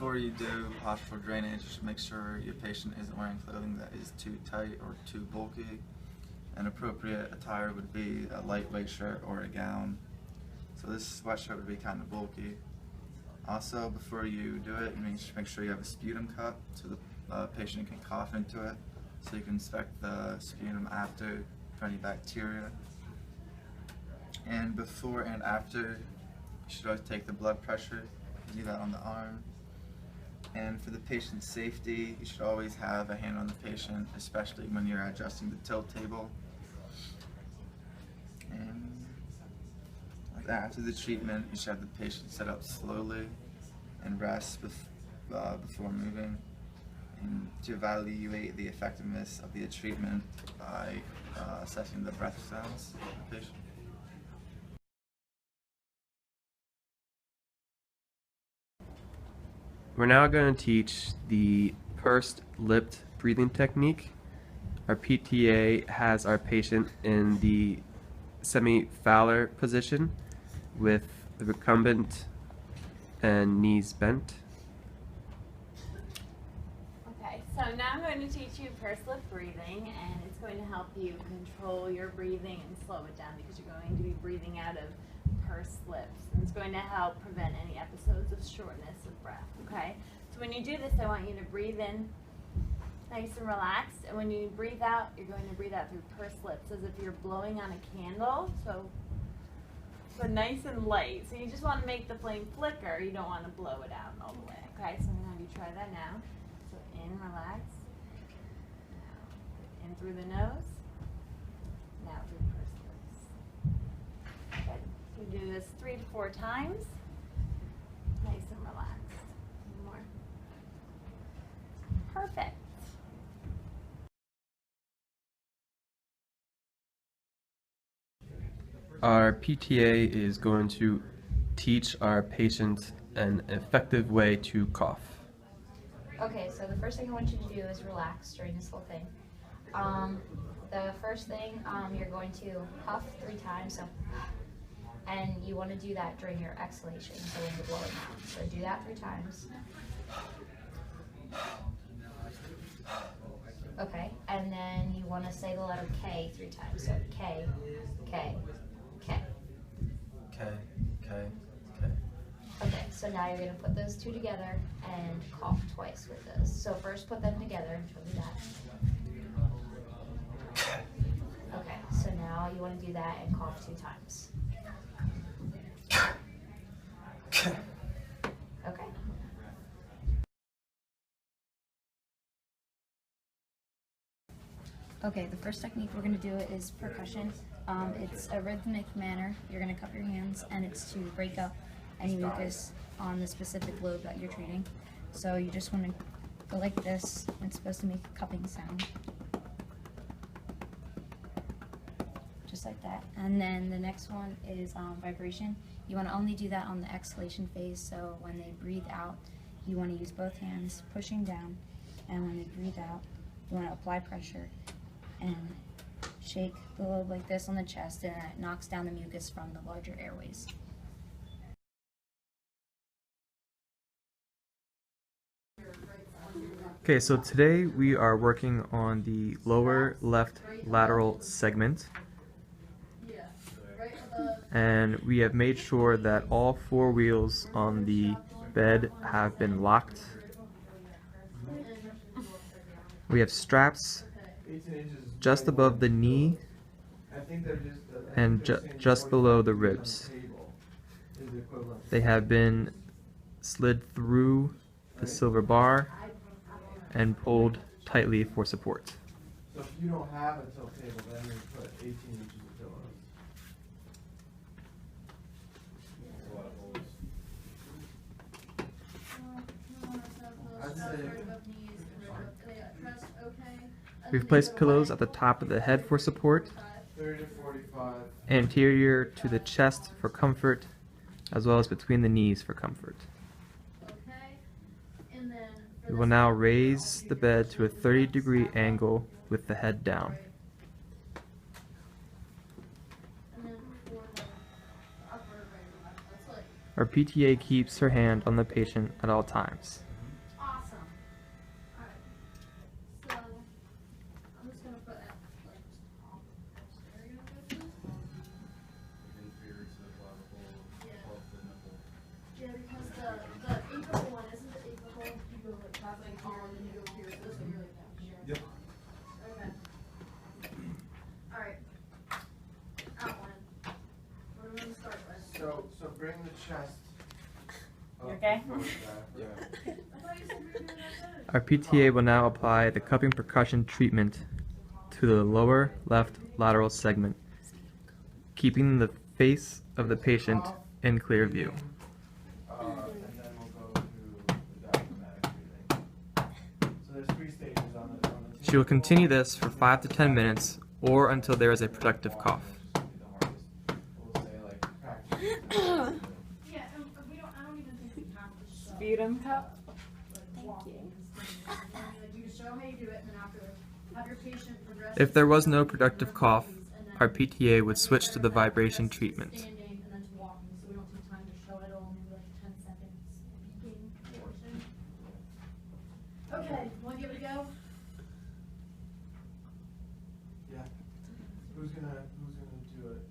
before you do postural drainage, make sure your patient isn't wearing clothing that is too tight or too bulky. An appropriate attire would be a lightweight shirt or a gown. So this sweatshirt would be kind of bulky. Also, before you do it, you should make sure you have a sputum cup so the patient can cough into it, so you can inspect the sputum after for any bacteria. And before and after, you should always take the blood pressure, do that on the arm. And for the patient's safety, you should always have a hand on the patient, especially when you're adjusting the tilt table. And after the treatment, you should have the patient sit up slowly and rest before moving, and to evaluate the effectiveness of the treatment by assessing the breath sounds of the patient. We're now going to teach the pursed lipped breathing technique. Our PTA has our patient in the semi-Fowler position with the recumbent and knees bent. Okay, so now I'm going to teach you pursed lip breathing, and it's going to help you control your breathing and slow it down because you're going to be breathing out of pursed lips. And it's going to help prevent any episodes of shortness of breath, okay? So when you do this, I want you to breathe in nice and relaxed, and when you breathe out, you're going to breathe out through pursed lips as if you're blowing on a candle, so nice and light. So you just want to make the flame flicker, you don't want to blow it out all the way, okay? So I'm going to have you try that now. So in, relax, now in through the nose, now through pursed lips. Good. So do this 3 to 4 times, nice and relaxed. One more. Perfect. Our PTA is going to teach our patient an effective way to cough. Okay, so the first thing I want you to do is relax during this whole thing. The first thing, you're going to puff 3 times, so, and you want to do that during your exhalation, so when you're blowing out. So do that 3 times. Okay, and then you want to say the letter K 3 times, so K, K, K. K, K, K. Okay, so now you're going to put those 2 together and cough twice with those. So first put them together and show me that. Okay, so now you want to do that and cough 2 times. Okay. Okay, the first technique we're going to do is percussion. It's a rhythmic manner. You're going to cup your hands, and it's to break up any mucus on the specific lobe that you're treating. So you just want to go like this. It's supposed to make a cupping sound. Just like that. And then the next one is vibration. You want to only do that on the exhalation phase, so when they breathe out, you want to use both hands pushing down, and when they breathe out, you want to apply pressure and shake the lobe like this on the chest, and it knocks down the mucus from the larger airways. Okay, so today we are working on the lower left lateral segment, and we have made sure that all 4 wheels on the bed have been locked. We have straps just above the knee and just below the ribs. They have been slid through the silver bar and pulled tightly for support. So if you don't have a tilt table, then you put 18 inches of pillows. I'd say We've placed pillows at the top of the head for support, 30 to 45. anterior to the chest for comfort, as well as between the knees for comfort. We will now raise the bed to a 30-degree angle with the head down. Our PTA keeps her hand on the patient at all times. chest. You okay? Yeah. Our PTA will now apply the cupping percussion treatment to the lower left lateral segment, keeping the face of the patient in clear view. And then we'll go to the diaphragmatic breathing. So there's 3 stages on the She will continue this for 5 to 10 minutes or until there is a productive cough. We'll say like practice. Sputum cup. If there was no productive cough, our PTA would switch to the vibration treatment. Okay, wanna give it a go? Yeah. Who's gonna do it?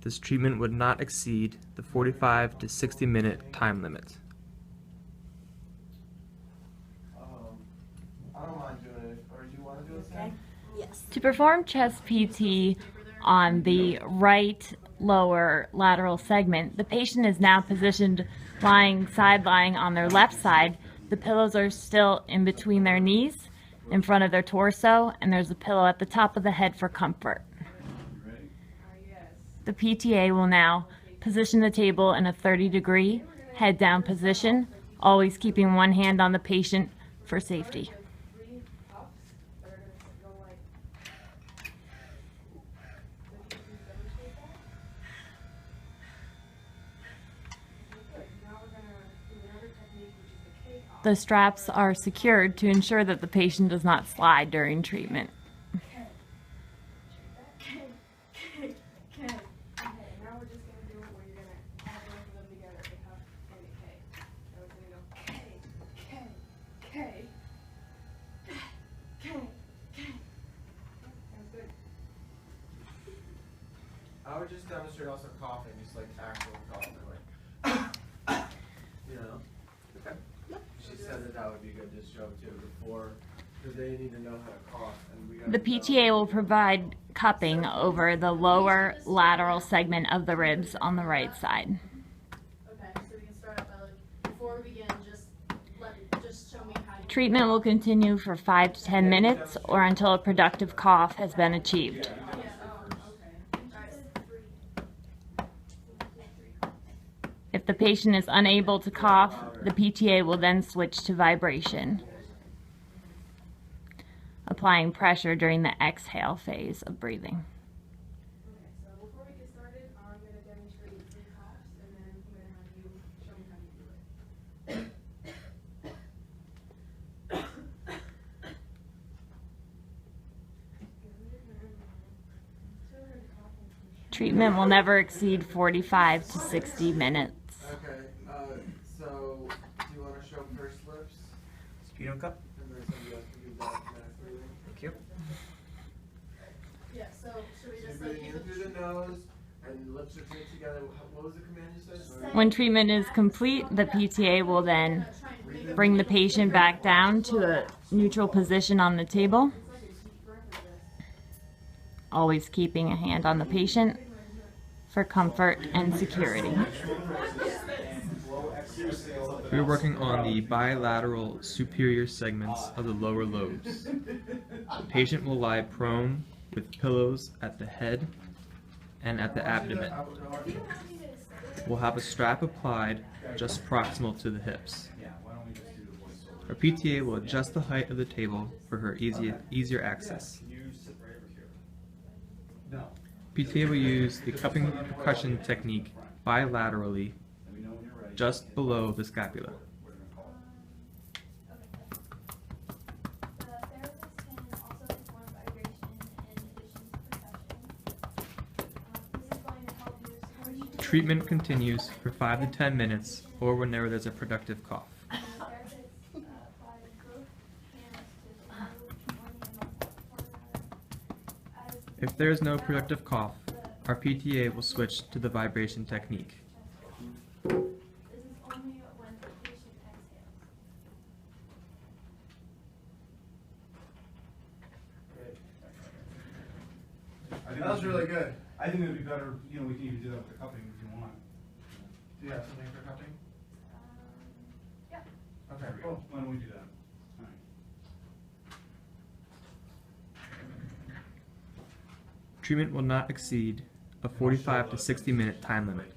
This treatment would not exceed the 45 to 60 minute time limit. I don't mind doing it. Or do you want to do it, Sam? To perform chest PT on the right lower lateral segment, the patient is now positioned lying on their left side. The pillows are still in between their knees, in front of their torso, and there's a pillow at the top of the head for comfort. The PTA will now position the table in a 30-degree head down position, always keeping one hand on the patient for safety. The straps are secured to ensure that the patient does not slide during treatment. I would just demonstrate also coughing, just like actual coughing, like, you know. Okay. She said that would be good to show too before, because they need to know how to cough, and we gotta The PTA will provide cupping over the lower lateral segment of the ribs on the right side. Okay, so we can start out by like, before we begin, just show me how to. Treatment will continue for 5 to 10 minutes or until a productive cough has been achieved. If the patient is unable to cough, the PTA will then switch to vibration, applying pressure during the exhale phase of breathing. Okay, so before we get started, I'm going to demonstrate 3 coughs, and then I'm going to have you show me how you do it. Treatment will never exceed 45 to 60 minutes. Okay, so do you want to show pursed lips? Sputum cup. And then somebody else can do diaphragmatic breathing. Thank you. Yeah, so should we So just you're like breathing in through the nose, and lips are tight together. What was the command you said? Sorry. When treatment is complete, the PTA will then bring the patient back down to a neutral position on the table, always keeping a hand on the patient for comfort and security. We are working on the bilateral superior segments of the lower lobes. The patient will lie prone with pillows at the head and at the abdomen. We'll have a strap applied just proximal to the hips. Our PTA will adjust the height of the table for her easier access. PTA will use the cupping percussion technique bilaterally just below the scapula. The therapist can also perform vibration in addition to percussion. This is going to help you support your Treatment continues for 5 to 10 minutes or whenever there's a productive cough. therapist apply both hands to the nose, one hand on top of one another. As If there is no productive cough, our PTA will switch to the vibration technique. this is only when the patient exhales. That was really good. I think it would be better, you know, we can even do that with the cupping if you want. Do you have something for cupping? Yeah. Okay, There we go. cool. Why don't we do that? All right. Treatment will not exceed a 45 to 60 minute time limit.